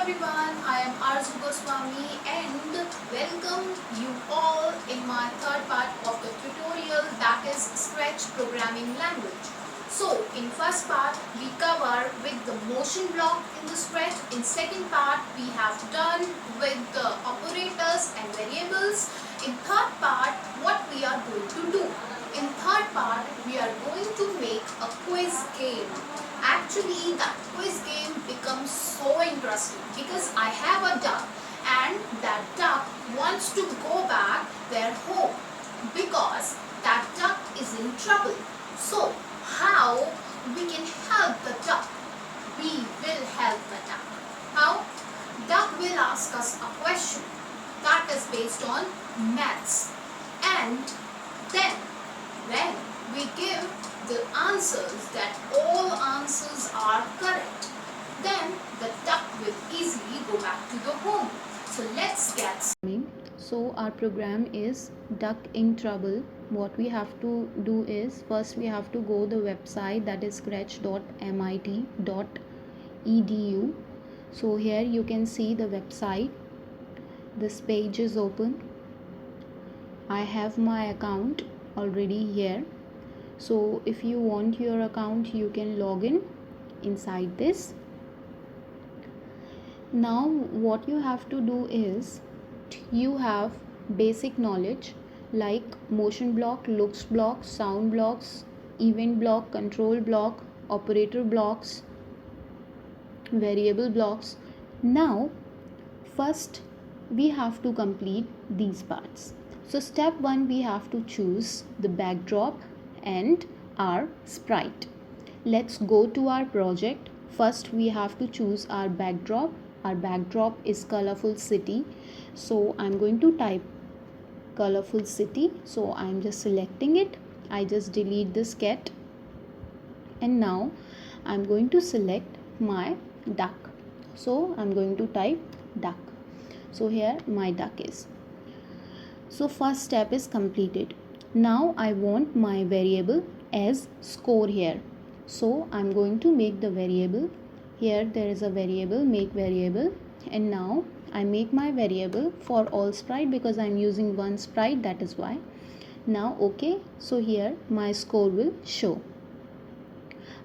everyone, I am Arzu Goswami and welcome you all in my third part of the tutorial, that is Scratch programming language. So in first part we cover with the motion block in the Scratch. In second part we have done with the operators and variables. In third part what we are going to do. In third part we are going to make a quiz game. Actually, that quiz game becomes so interesting because I have a duck and that duck wants to go back their home because that duck is in trouble. So, how we can help the duck? We will help the duck. How? Duck will ask us a question that is based on maths, and then when we give the answers that all answers are correct, then the duck will easily go back to the home. So let's get started. So our program is duck in trouble. What we have to do is first we have to go the website, that is scratch.mit.edu. So here you can see the website. This page is open. I have my account already here. So if you want your account, you can log in inside this. Now what you have to do is, you have basic knowledge like motion block, looks block, sound blocks, event block, control block, operator blocks, variable blocks. Now first we have to complete these parts. So step 1, we have to choose the backdrop and our sprite. Let's go to our project. First we have to choose our backdrop. Our backdrop is colorful city, so I'm going to type colorful city. So I'm just selecting it. I just delete this cat, and now I'm going to select my duck. So I'm going to type duck. So here my duck is. So first step is completed. Now I want my variable as score here. So I'm going to make the variable. Here there is a variable, make variable, and now I make my variable for all sprite because I'm using one sprite, that is why. Now okay, so here my score will show.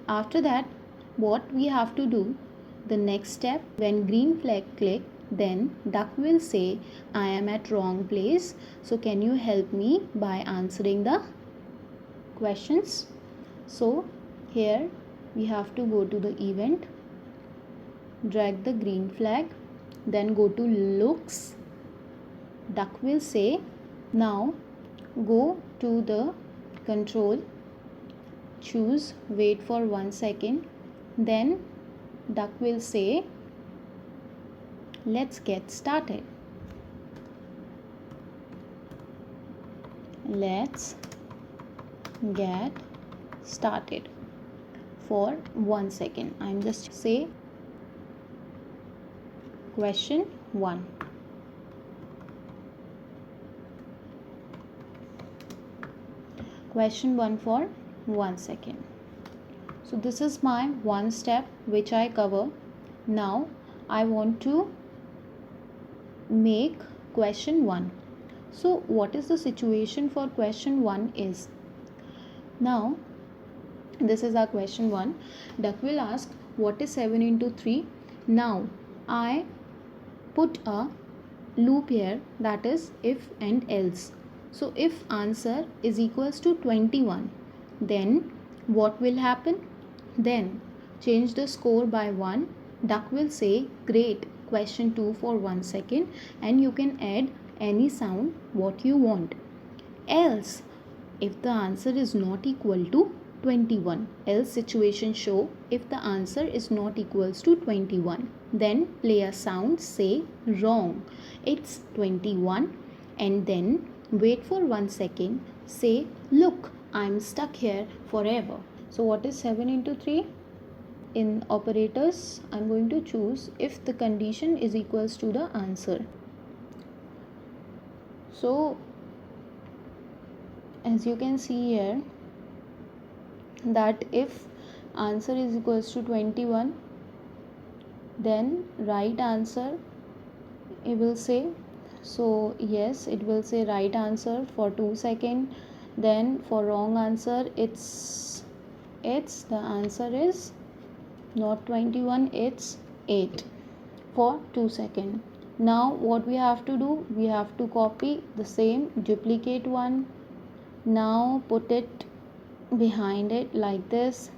After that, what we have to do, the next step, when green flag click, then duck will say I am at wrong place, so can you help me by answering the questions. So here we have to go to the event, drag the green flag, then go to looks. Duck will say, now go to the control, choose wait for 1 second, then duck will say let's get started. Let's get started for 1 second. I'm just say question 1. Question 1 for 1 second. So this is my one step which I cover. Now I want to make question 1. So what is the situation for question 1 is, now this is our question 1. Duck will ask what is 7 into 3. Now I put a loop here, that is if and else. So if answer is equals to 21, then what will happen? Then change the score by 1. Duck will say great, question 2 for 1 second, and you can add any sound what you want. Else, if the answer is not equal to 21, else situation show if the answer is not equals to 21, then play a sound, say wrong, it's 21, and then wait for 1 second, say look, I'm stuck here forever. So what is 7 into 3? In operators, I'm going to choose if the condition is equals to the answer. So as you can see here, that if answer is equals to 21, then right answer it will say. So yes, it will say right answer for 2 seconds. Then for wrong answer, it's the answer is not 21, it's 8 for 2 seconds. Now what we have to do, we have to copy the same duplicate one. Now put it behind it like this,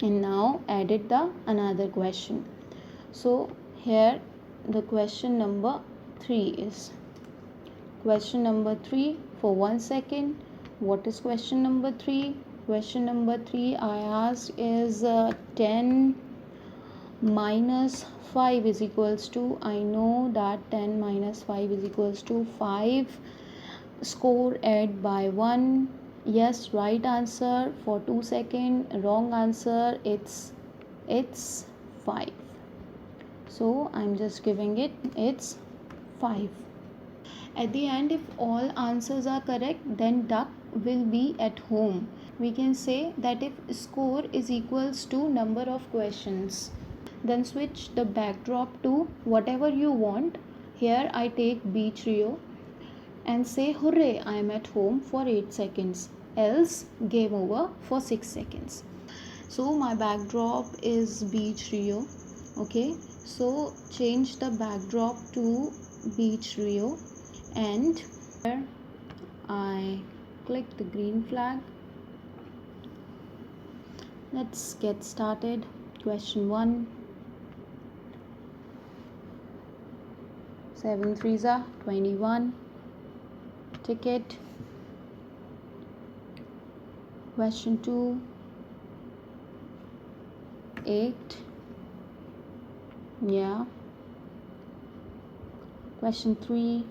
and now added the another question. So here the question number 3 is question number 3 for 1 second. What is question number 3? Question number 3 I asked is 10 minus 5 is equals to, I know that 10 minus 5 is equals to 5. Score add by 1. Yes, right answer for 2 seconds. Wrong answer, it's 5. So I'm just giving it, it's 5. At the end, if all answers are correct, then duck will be at home. We can say that if score is equals to number of questions, then switch the backdrop to whatever you want. Here I take B trio and say hooray, I am at home for 8 seconds, else game over for 6 seconds. So my backdrop is B trio. Okay, so change the backdrop to B trio, and here I click the green flag. Let's get started. Question 1. 7 3s are 21. Ticket. Question 2. 8. Yeah. Question 3.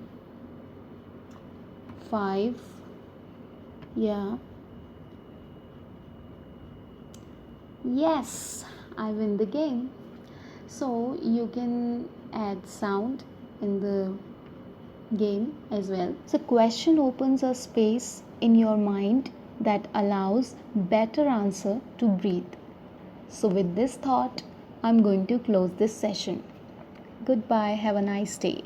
5. Yeah. Yes, I win the game. So you can add sound in the game as well. So question opens a space in your mind that allows better answer to breathe. So with this thought, I'm going to close this session. Goodbye, have a nice day.